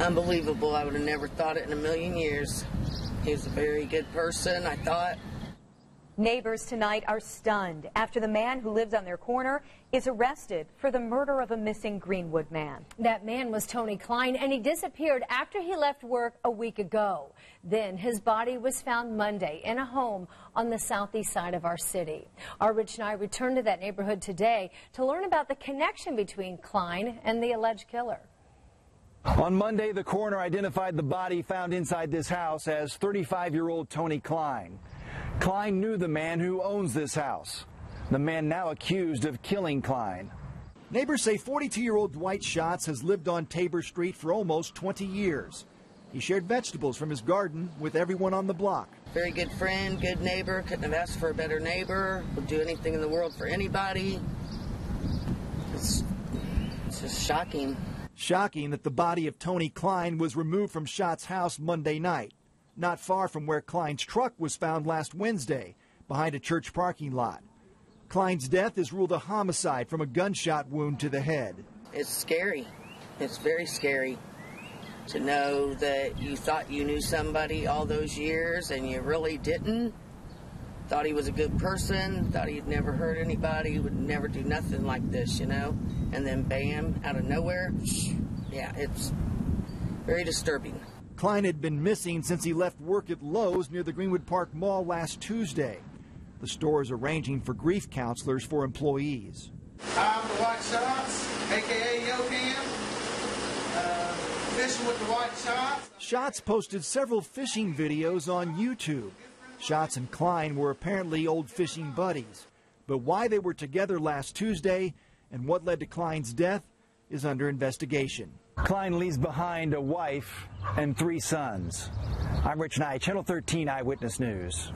Unbelievable. I would have never thought it in a million years. He was a very good person, I thought. Neighbors tonight are stunned after the man who lives on their corner is arrested for the murder of a missing Greenwood man. That man was Tony Klein, and he disappeared after he left work a week ago. Then his body was found Monday in a home on the southeast side of our city. Our Rich and I returned to that neighborhood today to learn about the connection between Klein and the alleged killer. On Monday, the coroner identified the body found inside this house as 35-year-old Tony Klein. Klein knew the man who owns this house, the man now accused of killing Klein. Neighbors say 42-year-old Dwight Schatz has lived on Tabor Street for almost 20 years. He shared vegetables from his garden with everyone on the block. Very good friend, good neighbor. Couldn't have asked for a better neighbor. Would do anything in the world for anybody. It's just shocking. Shocking that the body of Tony Klein was removed from Schatz's house Monday night, not far from where Klein's truck was found last Wednesday, behind a church parking lot. Klein's death is ruled a homicide from a gunshot wound to the head. It's scary. It's very scary to know that you thought you knew somebody all those years and you really didn't. Thought he was a good person, thought he'd never hurt anybody, would never do nothing like this, you know? And then bam, out of nowhere, yeah, it's very disturbing. Klein had been missing since he left work at Lowe's near the Greenwood Park Mall last Tuesday. The store is arranging for grief counselors for employees. I'm the White Sox, a.k.a. Yohan, fishing with the White Sox. Schatz posted several fishing videos on YouTube. Schatz and Klein were apparently old fishing buddies, but why they were together last Tuesday and what led to Klein's death is under investigation. Klein leaves behind a wife and 3 sons. I'm Rich Nye, Channel 13 Eyewitness News.